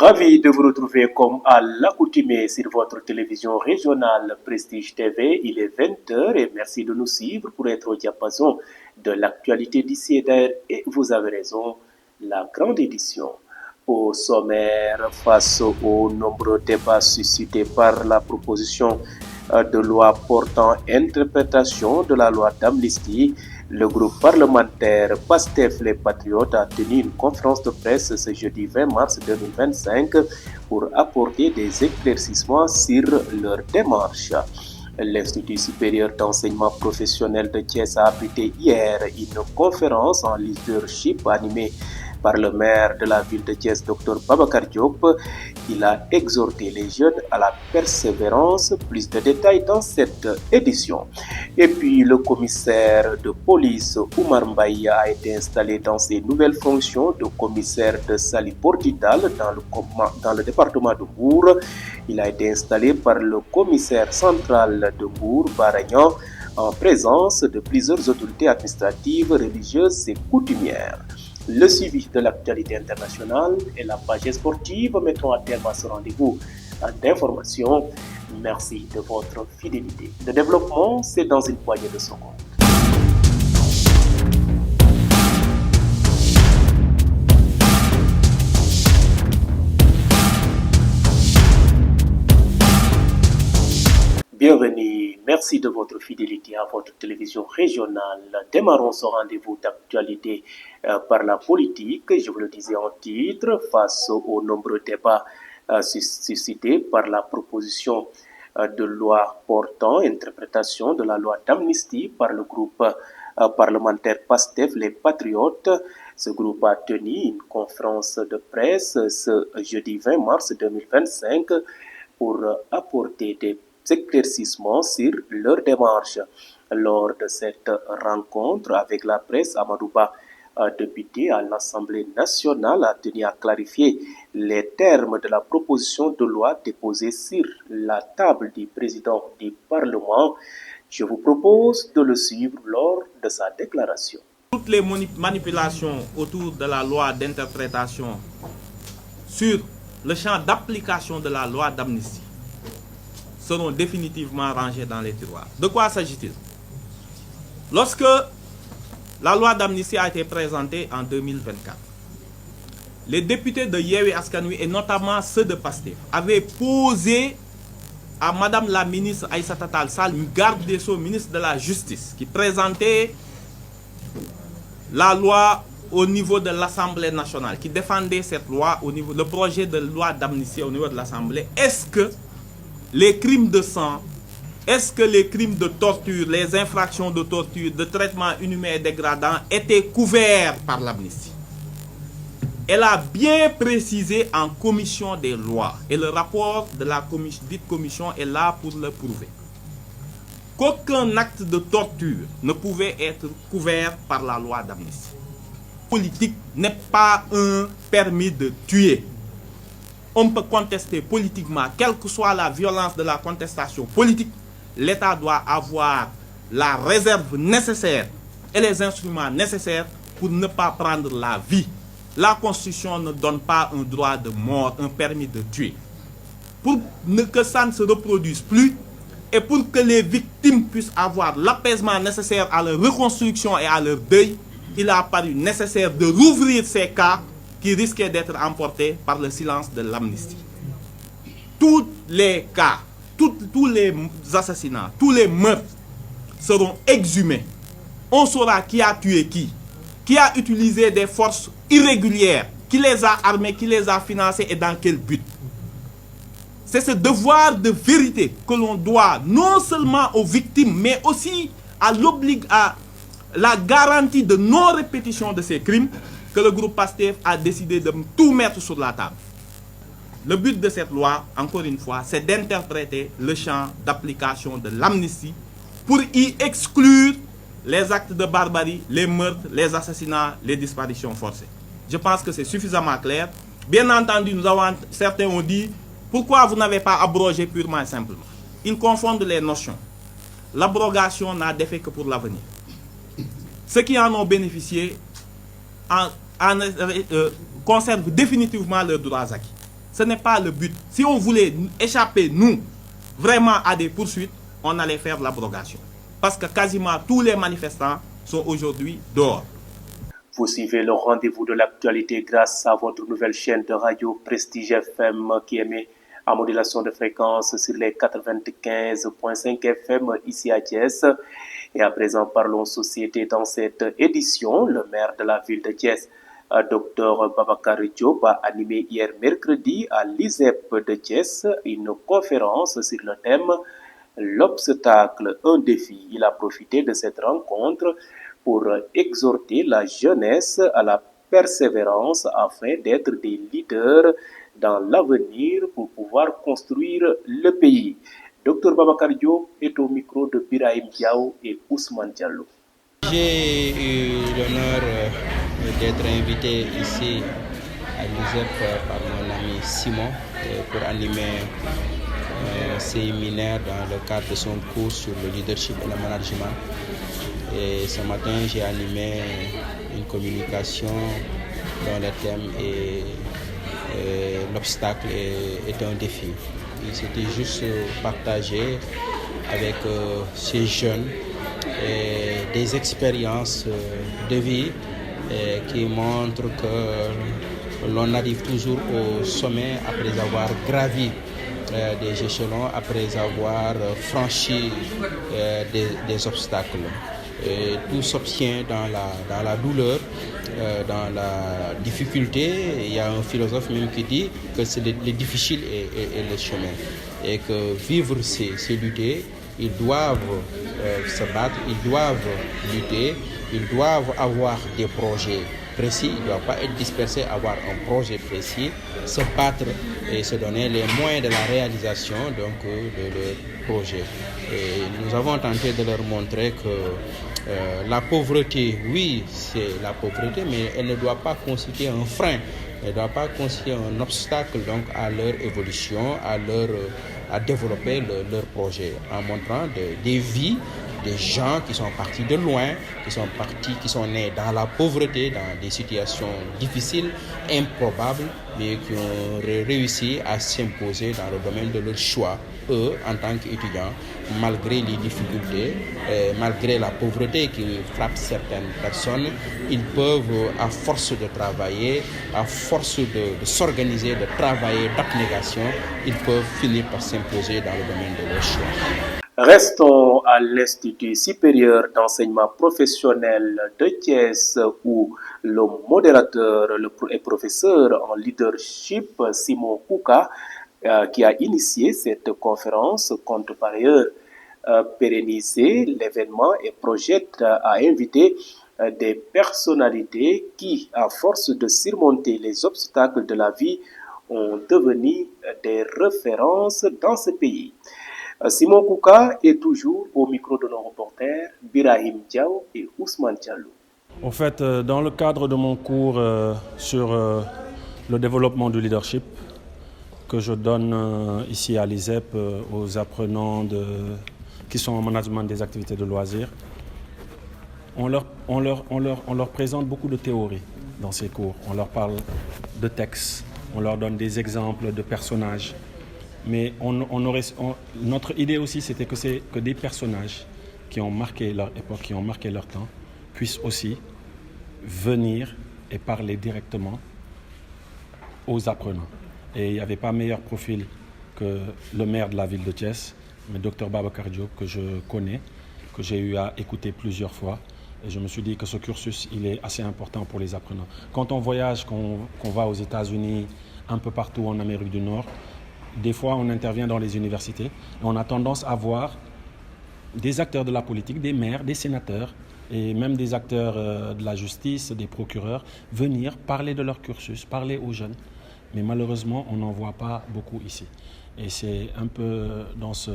Ravi de vous retrouver comme à l'accoutumée sur votre télévision régionale Prestige TV. Il est 20h et merci de nous suivre pour être au diapason de l'actualité d'ici et d'ailleurs. Et vous avez raison, la grande édition. Au sommaire, face aux nombreux débats suscités par la proposition de loi portant interprétation de la loi d'amnistie, le groupe parlementaire PASTEF les Patriotes a tenu une conférence de presse ce jeudi 20 mars 2025 pour apporter des éclaircissements sur leur démarche. L'Institut supérieur d'enseignement professionnel de Thiès a abrité hier une conférence en leadership animée par le maire de la ville de Thiès, Dr Babacar Diop. Il a exhorté les jeunes à la persévérance. Plus de détails dans cette édition. Et puis, le commissaire de police Oumar Mbaye a été installé dans ses nouvelles fonctions de commissaire de Saly Portudal dans le département de Mbour. Il a été installé par le commissaire central de Mbour, Baragnan, en présence de plusieurs autorités administratives, religieuses et coutumières. Le suivi de l'actualité internationale et la page sportive mettront à terme à ce rendez-vous d'information. Merci de votre fidélité. Le développement, c'est dans une poignée de secondes. Bienvenue, merci de votre fidélité à votre télévision régionale. Démarrons ce rendez-vous d'actualité par la politique. Je vous le disais en titre, face aux nombreux débats suscités par la proposition de loi portant interprétation de la loi d'amnistie par le groupe parlementaire PASTEF les Patriotes. Ce groupe a tenu une conférence de presse ce jeudi 20 mars 2025 pour apporter des éclaircissements sur leur démarche. Lors de cette rencontre avec la presse, Amadouba, député à l'Assemblée nationale, a tenu à clarifier les termes de la proposition de loi déposée sur la table du président du Parlement. Je vous propose de le suivre lors de sa déclaration. Toutes les manipulations autour de la loi d'interprétation sur le champ d'application de la loi d'amnistie seront définitivement rangés dans les tiroirs. De quoi s'agit-il? Lorsque la loi d'amnistie a été présentée en 2024, les députés de Yewwi Askan Wi et notamment ceux de PASTEF avaient posé à Madame la ministre Aïssata Tall Sall, garde des Sceaux, ministre de la Justice, qui présentait la loi au niveau de l'Assemblée nationale, qui défendait cette loi au niveau, le projet de loi d'amnistie au niveau de l'Assemblée. Est-ce que les crimes de sang, est-ce que les crimes de torture, les infractions de torture, de traitement inhumain et dégradant étaient couverts par l'amnistie? Elle a bien précisé en commission des lois, et le rapport de la dite commission est là pour le prouver, qu'aucun acte de torture ne pouvait être couvert par la loi d'amnistie. Politique n'est pas un permis de tuer. On peut contester politiquement, quelle que soit la violence de la contestation politique, l'État doit avoir la réserve nécessaire et les instruments nécessaires pour ne pas prendre la vie. La Constitution ne donne pas un droit de mort, un permis de tuer. Pour que ça ne se reproduise plus et pour que les victimes puissent avoir l'apaisement nécessaire à leur reconstruction et à leur deuil, il a paru nécessaire de rouvrir ces cas qui risquaient d'être emportés par le silence de l'amnistie. Tous les cas, tous les assassinats, tous les meurtres seront exhumés. On saura qui a tué qui a utilisé des forces irrégulières, qui les a armés, qui les a financés et dans quel but. C'est ce devoir de vérité que l'on doit non seulement aux victimes, mais aussi à la garantie de non-répétition de ces crimes que le groupe PASTEF a décidé de tout mettre sur la table. Le but de cette loi, encore une fois, c'est d'interpréter le champ d'application de l'amnistie pour y exclure les actes de barbarie, les meurtres, les assassinats, les disparitions forcées. Je pense que c'est suffisamment clair. Bien entendu, certains ont dit, pourquoi vous n'avez pas abrogé purement et simplement? Ils confondent les notions. L'abrogation n'a d'effet que pour l'avenir. Ceux qui en ont bénéficié conservent définitivement leurs droits acquis. Ce n'est pas le but. Si on voulait échapper, nous, vraiment à des poursuites, on allait faire de l'abrogation. Parce que quasiment tous les manifestants sont aujourd'hui dehors. Vous suivez le rendez-vous de l'actualité grâce à votre nouvelle chaîne de radio Prestige FM qui émet en modulation de fréquence sur les 95.5 FM ici à Thiès. Et à présent, parlons société dans cette édition. Le maire de la ville de Thiès, Dr Babacar Diop, a animé hier mercredi à l'ISEP de Thiès une conférence sur le thème « L'obstacle, un défi ». Il a profité de cette rencontre pour exhorter la jeunesse à la persévérance afin d'être des leaders dans l'avenir pour pouvoir construire le pays. Dr Babacar Diop est au micro de Birahim Diaw et Ousmane Diallo. J'ai eu l'honneur d'être invité ici à l'ISEP par mon ami Simon pour animer un séminaire dans le cadre de son cours sur le leadership et le management. Et ce matin, j'ai animé une communication dont le thème est l'obstacle est un défi. Et c'était juste partager avec ces jeunes des expériences de vie qui montrent que l'on arrive toujours au sommet après avoir gravi des échelons, après avoir franchi des obstacles. Et tout s'obtient dans la douleur, dans la difficulté. Il y a un philosophe même qui dit que c'est le difficile est le chemin. Et que vivre, c'est lutter. Ils doivent se battre, ils doivent lutter, ils doivent avoir des projets précis, ils ne doivent pas être dispersés, avoir un projet précis, se battre et se donner les moyens de la réalisation donc, de leur projet. Et nous avons tenté de leur montrer que la pauvreté, oui, c'est la pauvreté, mais elle ne doit pas constituer un frein, elle ne doit pas constituer un obstacle donc, à leur évolution, à développer leur projet, en montrant des vies, des gens qui sont partis de loin, qui sont nés dans la pauvreté, dans des situations difficiles, improbables, mais qui ont réussi à s'imposer dans le domaine de leur choix, eux, en tant qu'étudiants, malgré les difficultés, malgré la pauvreté qui frappe certaines personnes, ils peuvent, à force de travailler, à force de s'organiser, de travailler, d'abnégation, ils peuvent finir par s'imposer dans le domaine de leur choix. Restons à l'Institut supérieur d'enseignement professionnel de Thiès où le modérateur et professeur en leadership Simon Kouka qui a initié cette conférence compte par ailleurs pérenniser l'événement et projette à inviter des personnalités qui, à force de surmonter les obstacles de la vie, ont devenu des références dans ce pays. Simon Kouka est toujours au micro de nos reporters Birahim Diaw et Ousmane Diallo. En fait, dans le cadre de mon cours sur le développement du leadership que je donne ici à l'ISEP aux apprenants qui sont en management des activités de loisirs, on leur présente beaucoup de théories dans ces cours. On leur parle de textes, on leur donne des exemples de personnages. Mais notre idée aussi, c'était que des personnages qui ont marqué leur époque, qui ont marqué leur temps, puissent aussi venir et parler directement aux apprenants. Et il n'y avait pas meilleur profil que le maire de la ville de Thiès, le Dr Babacar Diop, que je connais, que j'ai eu à écouter plusieurs fois. Et je me suis dit que ce cursus, il est assez important pour les apprenants. Quand on voyage, qu'on va aux États-Unis, un peu partout en Amérique du Nord, des fois, on intervient dans les universités et on a tendance à voir des acteurs de la politique, des maires, des sénateurs et même des acteurs de la justice, des procureurs, venir parler de leur cursus, parler aux jeunes. Mais malheureusement, on n'en voit pas beaucoup ici. Et c'est un peu dans ce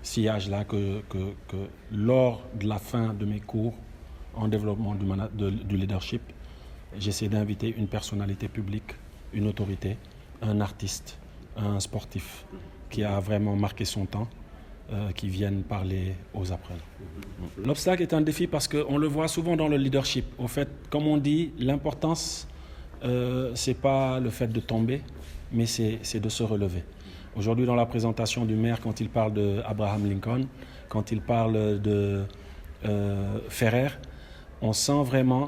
sillage-là que lors de la fin de mes cours en développement du leadership, j'essaie d'inviter une personnalité publique, une autorité, un artiste, un sportif qui a vraiment marqué son temps, qui viennent parler aux apprenants. L'obstacle est un défi parce qu'on le voit souvent dans le leadership. Au fait, comme on dit, l'importance c'est pas le fait de tomber, mais c'est de se relever. Aujourd'hui, dans la présentation du maire, quand il parle d'Abraham Lincoln, quand il parle de Ferrer, on sent vraiment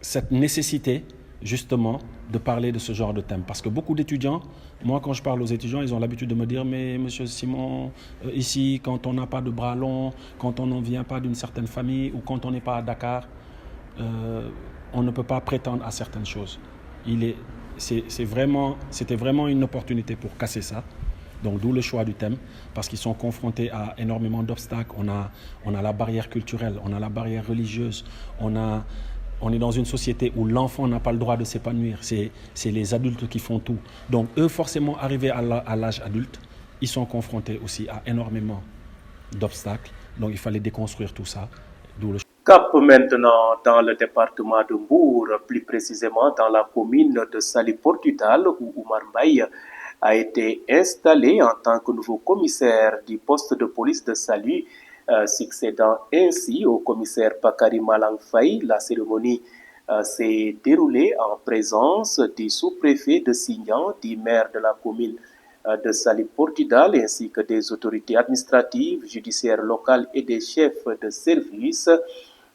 cette nécessité, justement, de parler de ce genre de thème. Parce que beaucoup d'étudiants, moi, quand je parle aux étudiants, ils ont l'habitude de me dire « Mais monsieur Simon, ici, quand on n'a pas de bras longs, quand on ne vient pas d'une certaine famille ou quand on n'est pas à Dakar, on ne peut pas prétendre à certaines choses. » C'était vraiment une opportunité pour casser ça. Donc d'où le choix du thème, parce qu'ils sont confrontés à énormément d'obstacles. On a la barrière culturelle, on a la barrière religieuse, on est dans une société où l'enfant n'a pas le droit de s'épanouir. C'est les adultes qui font tout. Donc eux, forcément, arrivés à l'âge adulte, ils sont confrontés aussi à énormément d'obstacles. Donc il fallait déconstruire tout ça. D'où le choix. Cap maintenant dans le département de Mbour, plus précisément dans la commune de Saly Portudal, où Oumar Mbaye a été installé en tant que nouveau commissaire du poste de police de Saly, succédant ainsi au commissaire Bakary Malang Faye. La cérémonie s'est déroulée en présence du sous-préfet de Signan, du maire de la commune de Saly Portudal, ainsi que des autorités administratives, judiciaires locales et des chefs de service.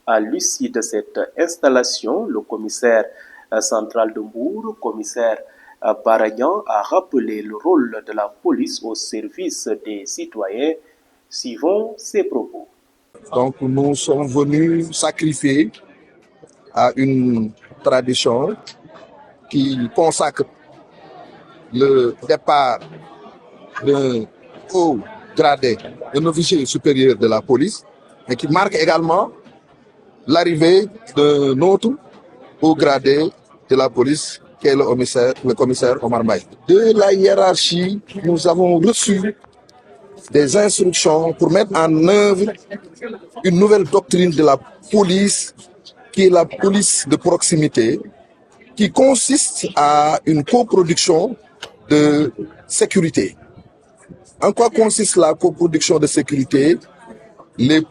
À l'issue de cette installation, le commissaire central de Mbour, commissaire Baragnan, a rappelé le rôle de la police au service des citoyens. Suivons ses propos. Donc nous sommes venus sacrifier à une tradition qui consacre le départ d'un haut gradé, d'un officier supérieur de la police, mais qui marque également l'arrivée d'un autre haut gradé de la police, qui est le commissaire Oumar Mbaye. De la hiérarchie, nous avons reçu des instructions pour mettre en œuvre une nouvelle doctrine de la police, qui est la police de proximité, qui consiste à une coproduction de sécurité. En quoi consiste la coproduction de sécurité? Les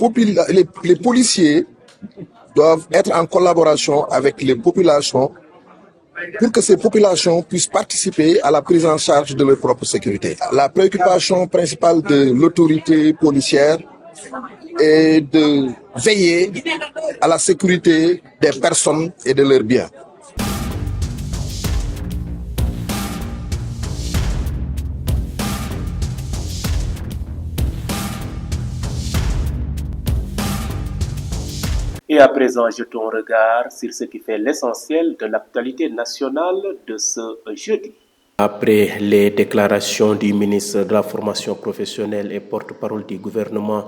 policiers doivent être en collaboration avec les populations pour que ces populations puissent participer à la prise en charge de leur propre sécurité. La préoccupation principale de l'autorité policière est de veiller à la sécurité des personnes et de leurs biens. Et à présent, jetons un regard sur ce qui fait l'essentiel de l'actualité nationale de ce jeudi. Après les déclarations du ministre de la formation professionnelle et porte-parole du gouvernement,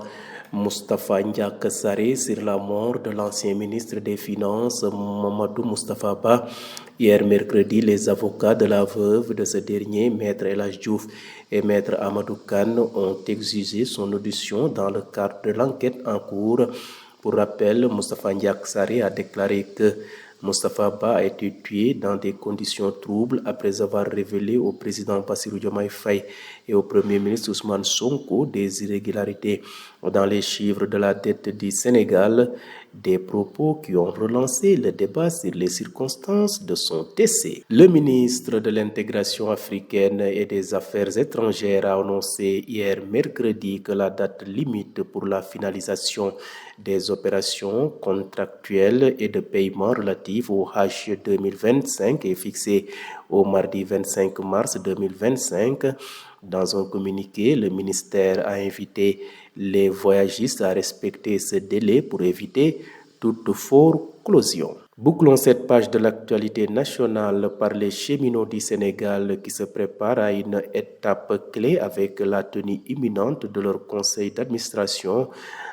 Moustapha Ndiack Sarré, sur la mort de l'ancien ministre des Finances, Mamadou Moustapha Ba, hier mercredi, les avocats de la veuve de ce dernier, Maître El Hadj Diouf et Maître Amadou Kane, ont exigé son audition dans le cadre de l'enquête en cours. Pour rappel, Moustapha Ndiack Sarré a déclaré que Moustapha Ba a été tué dans des conditions troubles après avoir révélé au président Bassirou Diomaye Faye et au premier ministre Ousmane Sonko des irrégularités dans les chiffres de la dette du Sénégal, des propos qui ont relancé le débat sur les circonstances de son décès. Le ministre de l'intégration africaine et des affaires étrangères a annoncé hier mercredi que la date limite pour la finalisation des opérations contractuelles et de paiement relatives au Hajj 2025 est fixée au mardi 25 mars 2025. Dans un communiqué, le ministère a invité les voyagistes à respecter ce délai pour éviter toute foreclosure. Bouclons cette page de l'actualité nationale par les cheminots du Sénégal qui se préparent à une étape clé avec la tenue imminente de leur conseil d'administration.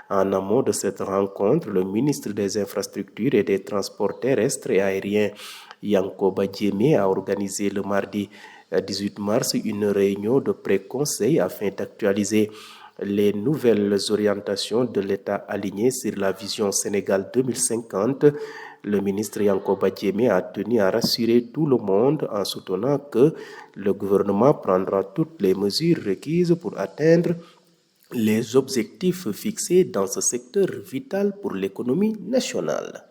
En amont de cette rencontre, le ministre des Infrastructures et des Transports terrestres et aériens, Yankoba Diémé, a organisé le mardi 18 mars une réunion de pré-conseil afin d'actualiser les nouvelles orientations de l'État alignées sur la vision Sénégal 2050. Le ministre Yankoba Diémé a tenu à rassurer tout le monde en soutenant que le gouvernement prendra toutes les mesures requises pour atteindre les objectifs fixés dans ce secteur vital pour l'économie nationale.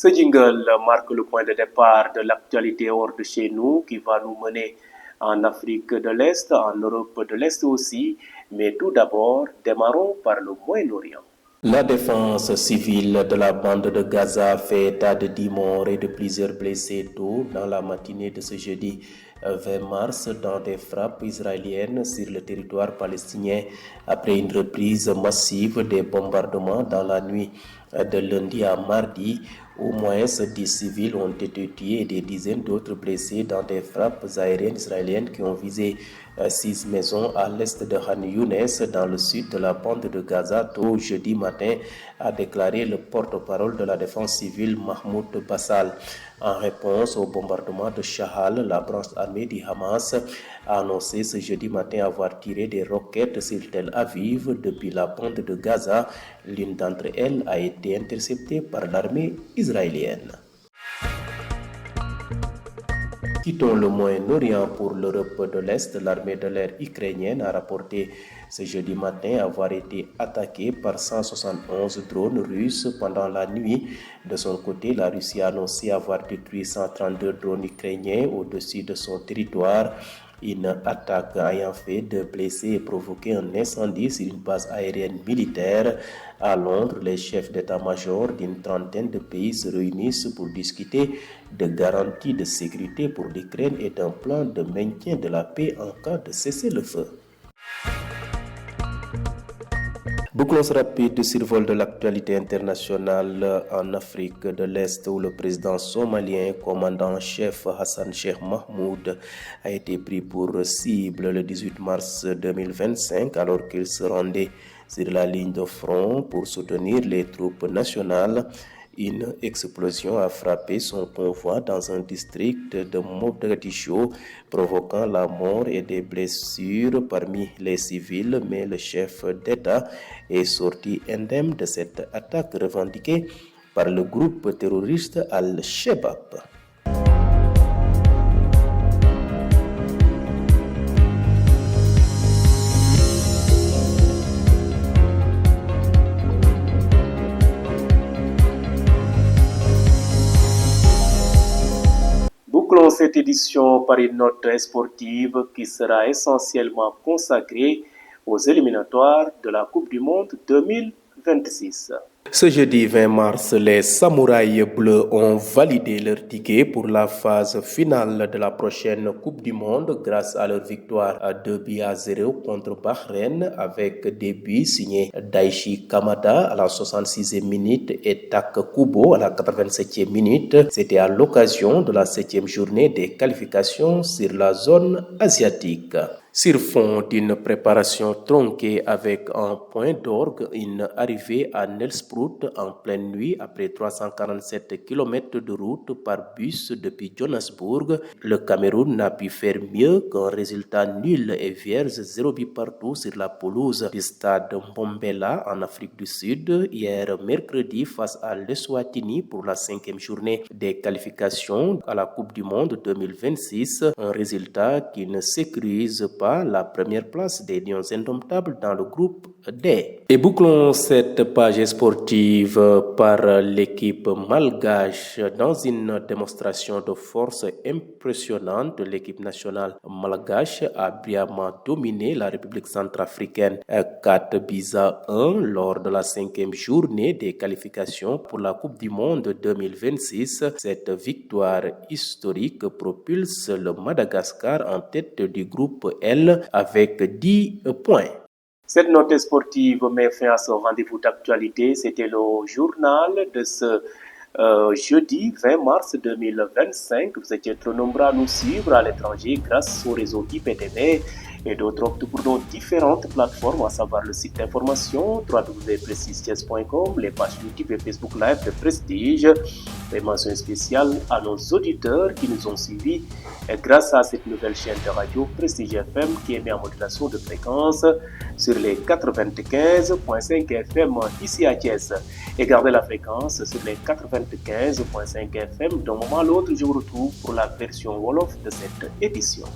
Ce jingle marque le point de départ de l'actualité hors de chez nous qui va nous mener en Afrique de l'Est, en Europe de l'Est aussi. Mais tout d'abord, démarrons par le Moyen-Orient. La défense civile de la bande de Gaza fait état de 10 morts et de plusieurs blessés tôt dans la matinée de ce jeudi 20 mars dans des frappes israéliennes sur le territoire palestinien après une reprise massive des bombardements dans la nuit de lundi à mardi. Au moins 10 civils ont été tués et des dizaines d'autres blessés dans des frappes aériennes israéliennes qui ont visé 6 maisons à l'est de Khan Younes dans le sud de la bande de Gaza tôt jeudi matin, a déclaré le porte-parole de la défense civile Mahmoud Bassal. En réponse au bombardement de Shahal, la branche armée du Hamas a annoncé ce jeudi matin avoir tiré des roquettes sur Tel Aviv depuis la bande de Gaza. L'une d'entre elles a été interceptée par l'armée israélienne. Quittons le Moyen-Orient pour l'Europe de l'Est. L'armée de l'air ukrainienne a rapporté ce jeudi matin avoir été attaquée par 171 drones russes pendant la nuit. De son côté, la Russie a annoncé avoir détruit 132 drones ukrainiens au-dessus de son territoire. Une attaque ayant fait 2 blessés et provoqué un incendie sur une base aérienne militaire. À Londres, les chefs d'état-major d'une trentaine de pays se réunissent pour discuter de garanties de sécurité pour l'Ukraine et d'un plan de maintien de la paix en cas de cessez-le-feu. Bouclons rapide survol de l'actualité internationale en Afrique de l'Est où le président somalien, commandant-chef Hassan Sheikh Mahmoud, a été pris pour cible le 18 mars 2025 alors qu'il se rendait sur la ligne de front pour soutenir les troupes nationales. Une explosion a frappé son convoi dans un district de Mogadiscio, provoquant la mort et des blessures parmi les civils, mais le chef d'État est sorti indemne de cette attaque revendiquée par le groupe terroriste Al-Shabaab. Bouclons cette édition par une note sportive qui sera essentiellement consacrée aux éliminatoires de la Coupe du Monde 2026. Ce jeudi 20 mars, les Samouraïs bleus ont validé leur ticket pour la phase finale de la prochaine Coupe du Monde grâce à leur victoire à 2-0 contre Bahreïn avec des buts signés Daichi Kamada à la 66e minute et Tak Kubo à la 87e minute. C'était à l'occasion de la 7e journée des qualifications sur la zone asiatique. Sur fond d'une préparation tronquée avec un point d'orgue, une arrivée à Nelspruit en pleine nuit après 347 km de route par bus depuis Johannesburg, le Cameroun n'a pu faire mieux qu'un résultat nul et vierge 0 but partout sur la pelouse du stade Mbombela en Afrique du Sud hier mercredi face à l'Eswatini pour la 5e journée des qualifications à la Coupe du Monde 2026, un résultat qui ne sécurise pas la première place des Lions indomptables dans le groupe D. Et bouclons cette page sportive par l'équipe malgache. Dans une démonstration de force impressionnante, l'équipe nationale malgache a brillamment dominé la République centrafricaine 4-1 lors de la 5e journée des qualifications pour la Coupe du Monde 2026. Cette victoire historique propulse le Madagascar en tête du groupe L avec 10 points. Cette note sportive met fin à ce rendez-vous d'actualité. C'était le journal de ce jeudi 20 mars 2025. Vous étiez trop nombreux à nous suivre à l'étranger grâce au réseau IPTV et d'autres optent pour nos différentes plateformes, à savoir le site d'information www.prestigetv.com, les pages YouTube et Facebook Live de Prestige. Des mentions spéciales à nos auditeurs qui nous ont suivis et grâce à cette nouvelle chaîne de radio Prestige FM qui émet en modulation de fréquence sur les 95.5 FM ici à Thiès. Et gardez la fréquence sur les 95.5 FM. D'un moment à l'autre, je vous retrouve pour la version Wolof de cette édition.